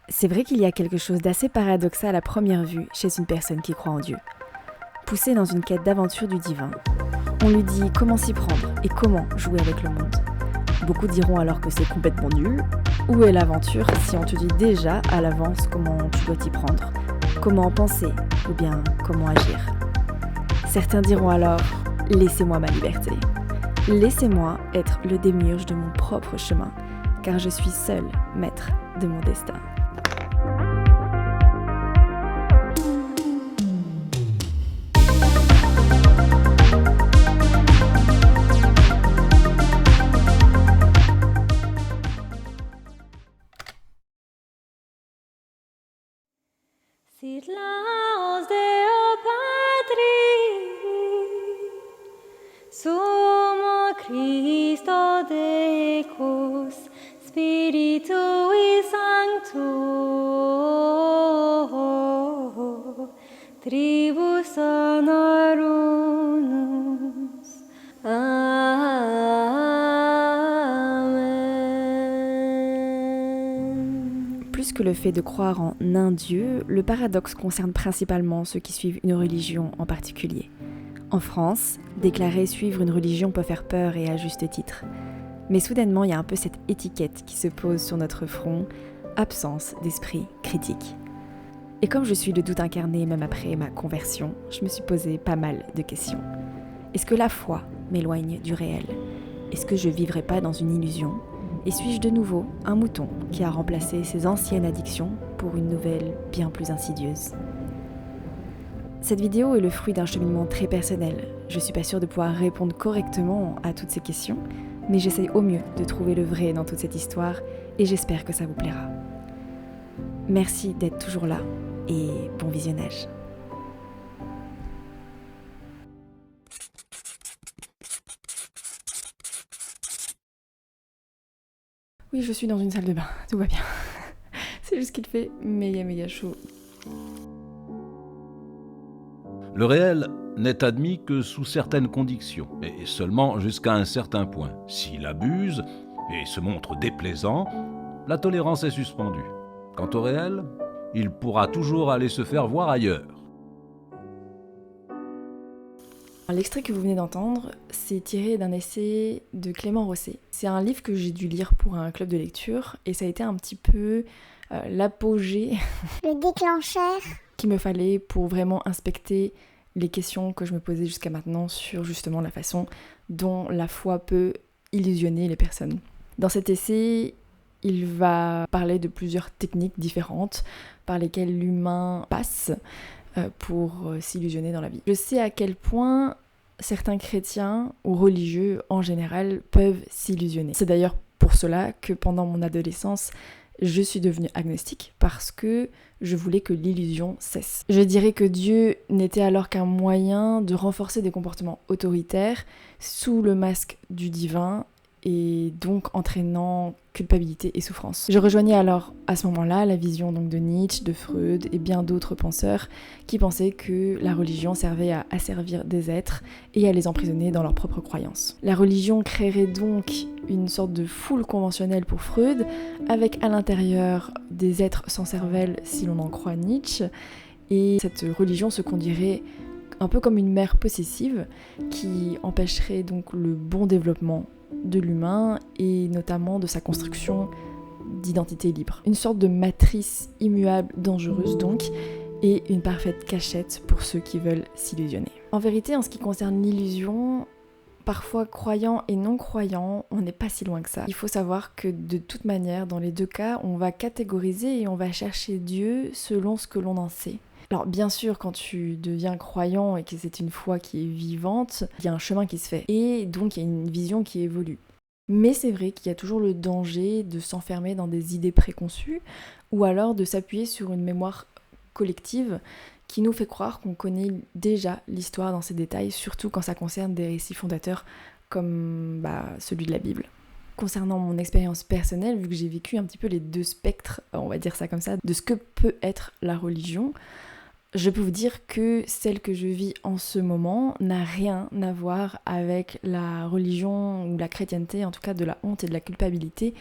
C'est vrai qu'il y a quelque chose d'assez paradoxal à première vue chez une personne qui croit en Dieu. Poussée dans une quête d'aventure du divin, on lui dit comment s'y prendre et comment jouer avec le monde. Beaucoup diront alors que c'est complètement nul. Où est l'aventure si on te dit déjà à l'avance comment tu dois t'y prendre, comment en penser ou bien comment agir. Certains diront alors « laissez-moi ma liberté ». Laissez-moi être le démiurge de mon propre chemin, car je suis seul maître de mon destin. Sit laus Deo Patri, Sumo Christo Decus, Spiritui Sancto, Tribus honorunus. Plus que le fait de croire en un Dieu, le paradoxe concerne principalement ceux qui suivent une religion en particulier. En France, déclarer suivre une religion peut faire peur et à juste titre. Mais soudainement, il y a un peu cette étiquette qui se pose sur notre front, absence d'esprit critique. Et comme je suis le doute incarné même après ma conversion, je me suis posé pas mal de questions. Est-ce que la foi m'éloigne du réel ? Est-ce que je vivrai pas dans une illusion ? Et suis-je de nouveau un mouton qui a remplacé ses anciennes addictions pour une nouvelle bien plus insidieuse ? Cette vidéo est le fruit d'un cheminement très personnel. Je suis pas sûre de pouvoir répondre correctement à toutes ces questions, mais j'essaye au mieux de trouver le vrai dans toute cette histoire et j'espère que ça vous plaira. Merci d'être toujours là et bon visionnage. Oui, je suis dans une salle de bain, tout va bien. C'est juste qu'il fait méga chaud. Le réel n'est admis que sous certaines conditions, et seulement jusqu'à un certain point. S'il abuse et se montre déplaisant, la tolérance est suspendue. Quant au réel, il pourra toujours aller se faire voir ailleurs. L'extrait que vous venez d'entendre, c'est tiré d'un essai de Clément Rosset. C'est un livre que j'ai dû lire pour un club de lecture et ça a été un petit peu l'apogée, le déclencheur qu'il me fallait pour vraiment inspecter les questions que je me posais jusqu'à maintenant sur justement la façon dont la foi peut illusionner les personnes. Dans cet essai, il va parler de plusieurs techniques différentes par lesquelles l'humain passe pour s'illusionner dans la vie. Je sais à quel point certains chrétiens ou religieux en général peuvent s'illusionner. C'est d'ailleurs pour cela que pendant mon adolescence, je suis devenue agnostique parce que je voulais que l'illusion cesse. Je dirais que Dieu n'était alors qu'un moyen de renforcer des comportements autoritaires sous le masque du divin et donc entraînant culpabilité et souffrance. Je rejoignais alors à ce moment-là la vision donc de Nietzsche, de Freud et bien d'autres penseurs qui pensaient que la religion servait à asservir des êtres et à les emprisonner dans leurs propres croyances. La religion créerait donc une sorte de foule conventionnelle pour Freud, avec à l'intérieur des êtres sans cervelle si l'on en croit Nietzsche, et cette religion se conduirait un peu comme une mère possessive qui empêcherait donc le bon développement de l'humain et notamment de sa construction d'identité libre. Une sorte de matrice immuable dangereuse donc et une parfaite cachette pour ceux qui veulent s'illusionner. En vérité, en ce qui concerne l'illusion, parfois croyant et non croyant, on n'est pas si loin que ça. Il faut savoir que de toute manière, dans les deux cas, on va catégoriser et on va chercher Dieu selon ce que l'on en sait. Alors bien sûr, quand tu deviens croyant et que c'est une foi qui est vivante, il y a un chemin qui se fait et donc il y a une vision qui évolue. Mais c'est vrai qu'il y a toujours le danger de s'enfermer dans des idées préconçues ou alors de s'appuyer sur une mémoire collective qui nous fait croire qu'on connaît déjà l'histoire dans ses détails, surtout quand ça concerne des récits fondateurs comme celui de la Bible. Concernant mon expérience personnelle, vu que j'ai vécu un petit peu les deux spectres, on va dire ça comme ça, de ce que peut être la religion, je peux vous dire que celle que je vis en ce moment n'a rien à voir avec la religion ou la chrétienté, en tout cas de la honte et de la culpabilité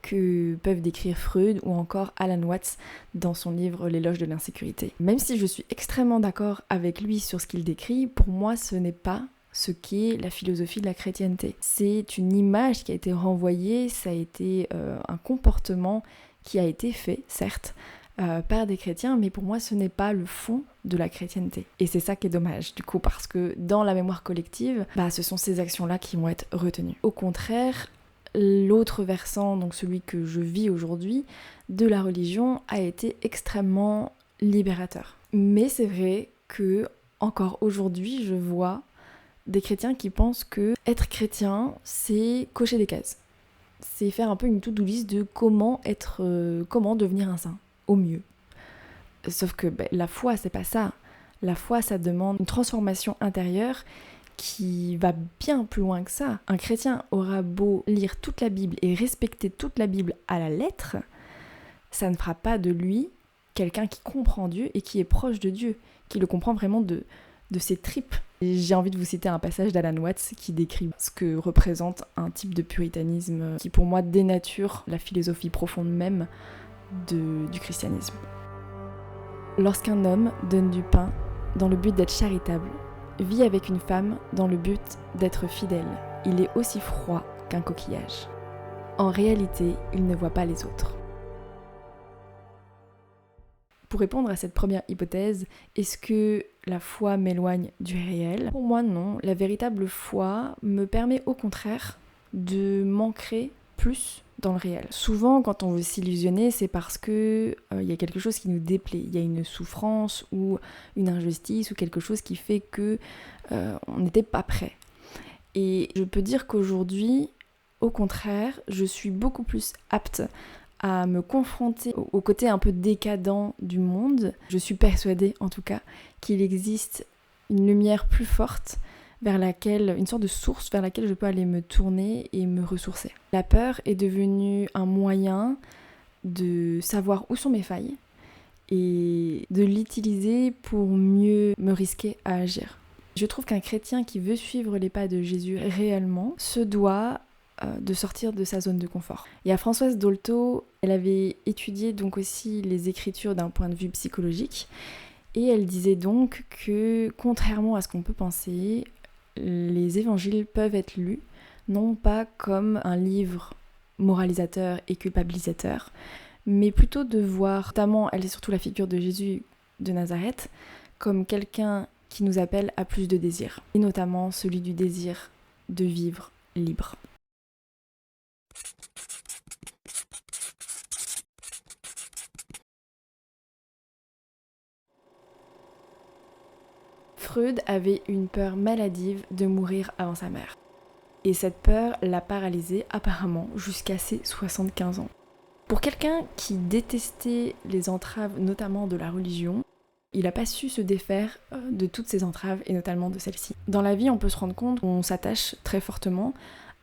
que peuvent décrire Freud ou encore Alan Watts dans son livre L'éloge de l'insécurité. Même si je suis extrêmement d'accord avec lui sur ce qu'il décrit, pour moi ce n'est pas ce qu'est la philosophie de la chrétienté. C'est une image qui a été renvoyée, ça a été un comportement qui a été fait, certes, par des chrétiens, mais pour moi ce n'est pas le fond de la chrétienté. Et c'est ça qui est dommage, du coup, parce que dans la mémoire collective, ce sont ces actions-là qui vont être retenues. Au contraire, l'autre versant, donc celui que je vis aujourd'hui, de la religion, a été extrêmement libérateur. Mais c'est vrai que, encore aujourd'hui, je vois des chrétiens qui pensent que être chrétien, c'est cocher des cases. C'est faire un peu une to-do list de comment devenir un saint, au mieux. Sauf que la foi, c'est pas ça. La foi, ça demande une transformation intérieure qui va bien plus loin que ça. Un chrétien aura beau lire toute la Bible et respecter toute la Bible à la lettre, ça ne fera pas de lui quelqu'un qui comprend Dieu et qui est proche de Dieu, qui le comprend vraiment de ses tripes. Et j'ai envie de vous citer un passage d'Alan Watts qui décrit ce que représente un type de puritanisme qui pour moi dénature la philosophie profonde même du christianisme. Lorsqu'un homme donne du pain dans le but d'être charitable, vit avec une femme dans le but d'être fidèle, il est aussi froid qu'un coquillage. En réalité, il ne voit pas les autres. Pour répondre à cette première hypothèse, est-ce que la foi m'éloigne du réel ? Pour moi, non. La véritable foi me permet au contraire de m'ancrer plus dans le réel. Souvent, quand on veut s'illusionner, c'est parce que y a quelque chose qui nous déplaît. Il y a une souffrance ou une injustice ou quelque chose qui fait que on n'était pas prêt. Et je peux dire qu'aujourd'hui, au contraire, je suis beaucoup plus apte à me confronter au côté un peu décadent du monde. Je suis persuadée, en tout cas, qu'il existe une lumière plus forte vers laquelle, une sorte de source vers laquelle je peux aller me tourner et me ressourcer. La peur est devenue un moyen de savoir où sont mes failles et de l'utiliser pour mieux me risquer à agir. Je trouve qu'un chrétien qui veut suivre les pas de Jésus réellement se doit de sortir de sa zone de confort. Il y a Françoise Dolto, elle avait étudié donc aussi les Écritures d'un point de vue psychologique et elle disait donc que contrairement à ce qu'on peut penser, les évangiles peuvent être lus non pas comme un livre moralisateur et culpabilisateur, mais plutôt de voir, notamment elle est surtout la figure de Jésus de Nazareth, comme quelqu'un qui nous appelle à plus de désir, et notamment celui du désir de vivre libre. Freud avait une peur maladive de mourir avant sa mère. Et cette peur l'a paralysé apparemment jusqu'à ses 75 ans. Pour quelqu'un qui détestait les entraves, notamment de la religion, il n'a pas su se défaire de toutes ces entraves et notamment de celle-ci. Dans la vie, on peut se rendre compte qu'on s'attache très fortement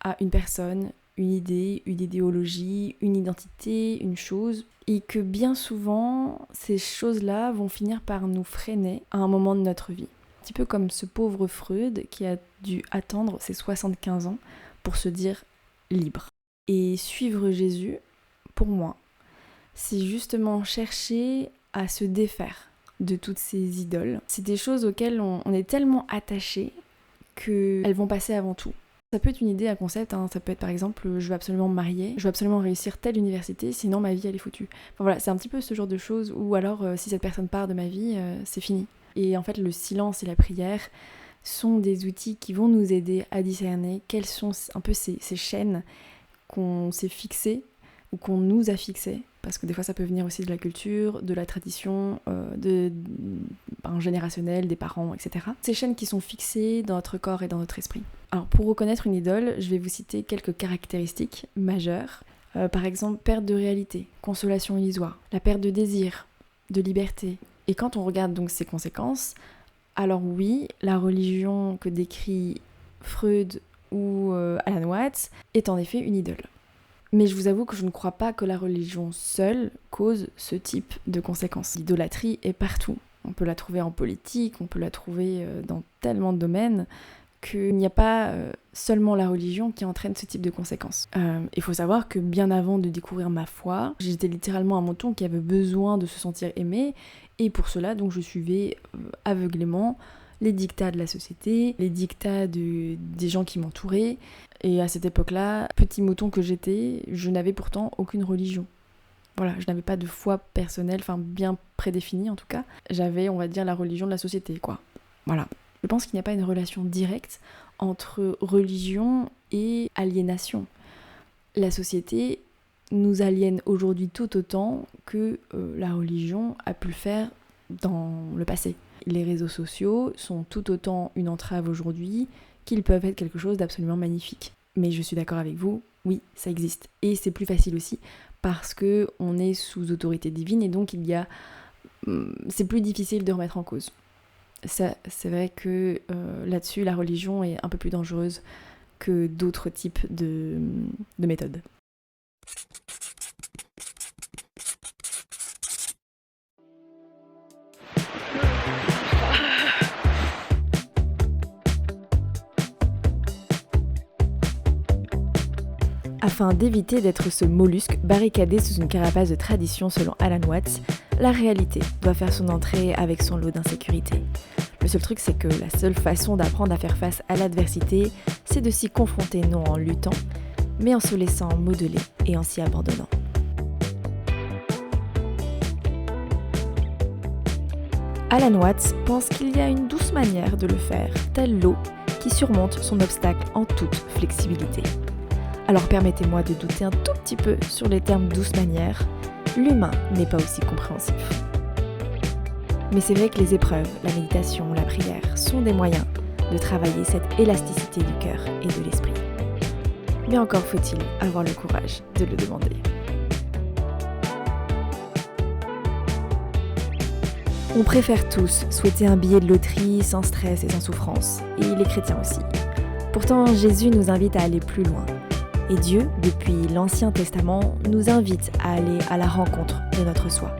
à une personne, une idée, une idéologie, une identité, une chose, et que bien souvent, ces choses-là vont finir par nous freiner à un moment de notre vie. Un petit peu comme ce pauvre Freud qui a dû attendre ses 75 ans pour se dire libre. Et suivre Jésus, pour moi, c'est justement chercher à se défaire de toutes ces idoles. C'est des choses auxquelles on est tellement attaché qu'elles vont passer avant tout. Ça peut être une idée, un concept, ça peut être par exemple je veux absolument me marier, je veux absolument réussir telle université, sinon ma vie elle est foutue. Enfin voilà, c'est un petit peu ce genre de choses, ou alors si cette personne part de ma vie, c'est fini. Et en fait le silence et la prière sont des outils qui vont nous aider à discerner quelles sont un peu ces chaînes qu'on s'est fixées ou qu'on nous a fixées, parce que des fois ça peut venir aussi de la culture, de la tradition, générationnel, des parents, etc. Ces chaînes qui sont fixées dans notre corps et dans notre esprit. Alors pour reconnaître une idole, je vais vous citer quelques caractéristiques majeures. Par exemple, perte de réalité, consolation illusoire, la perte de désir, de liberté. Et quand on regarde donc ces conséquences, alors oui, la religion que décrit Freud ou Alan Watts est en effet une idole. Mais je vous avoue que je ne crois pas que la religion seule cause ce type de conséquences. L'idolâtrie est partout. On peut la trouver en politique, on peut la trouver dans tellement de domaines qu'il n'y a pas seulement la religion qui entraîne ce type de conséquences. Il faut savoir que bien avant de découvrir ma foi, j'étais littéralement un mouton qui avait besoin de se sentir aimé, et pour cela, donc, je suivais aveuglément les dictats de la société, les dictats des gens qui m'entouraient. Et à cette époque-là, petit mouton que j'étais, je n'avais pourtant aucune religion. Voilà, je n'avais pas de foi personnelle, enfin bien prédéfinie en tout cas. J'avais, on va dire, la religion de la société, quoi. Voilà. Je pense qu'il n'y a pas une relation directe entre religion et aliénation. La société nous aliène aujourd'hui tout autant que la religion a pu le faire dans le passé. Les réseaux sociaux sont tout autant une entrave aujourd'hui qu'ils peuvent être quelque chose d'absolument magnifique. Mais je suis d'accord avec vous, oui, ça existe. Et c'est plus facile aussi parce qu'on est sous autorité divine et donc c'est plus difficile de remettre en cause. Ça, c'est vrai que là-dessus, la religion est un peu plus dangereuse que d'autres types de méthodes. Afin d'éviter d'être ce mollusque barricadé sous une carapace de tradition selon Alan Watts, la réalité doit faire son entrée avec son lot d'insécurité. Le seul truc, c'est que la seule façon d'apprendre à faire face à l'adversité, c'est de s'y confronter non en luttant, mais en se laissant modeler et en s'y abandonnant. Alan Watts pense qu'il y a une douce manière de le faire, telle l'eau qui surmonte son obstacle en toute flexibilité. Alors permettez-moi de douter un tout petit peu sur les termes douce manière, l'humain n'est pas aussi compréhensif. Mais c'est vrai que les épreuves, la méditation, la prière sont des moyens de travailler cette élasticité du cœur et de l'esprit. Mais encore faut-il avoir le courage de le demander. On préfère tous souhaiter un billet de loterie sans stress et sans souffrance, et les chrétiens aussi. Pourtant, Jésus nous invite à aller plus loin. Et Dieu, depuis l'Ancien Testament, nous invite à aller à la rencontre de notre soi.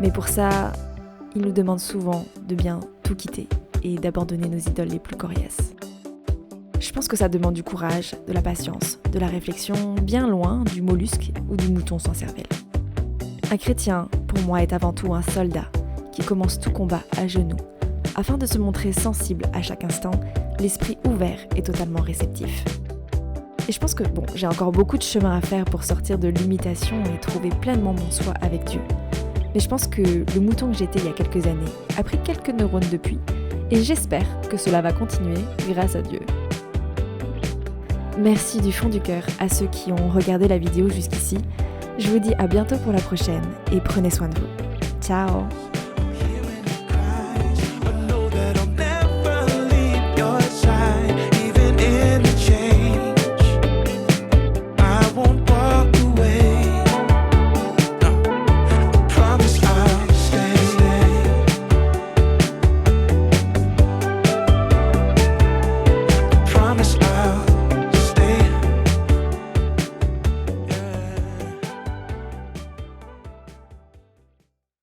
Mais pour ça, il nous demande souvent de bien tout quitter et d'abandonner nos idoles les plus coriaces. Je pense que ça demande du courage, de la patience, de la réflexion, bien loin du mollusque ou du mouton sans cervelle. Un chrétien, pour moi, est avant tout un soldat qui commence tout combat à genoux, afin de se montrer sensible à chaque instant, l'esprit ouvert et totalement réceptif. Et je pense que j'ai encore beaucoup de chemin à faire pour sortir de l'imitation et trouver pleinement mon soi avec Dieu. Mais je pense que le mouton que j'étais il y a quelques années a pris quelques neurones depuis, et j'espère que cela va continuer grâce à Dieu. Merci du fond du cœur à ceux qui ont regardé la vidéo jusqu'ici. Je vous dis à bientôt pour la prochaine et prenez soin de vous. Ciao!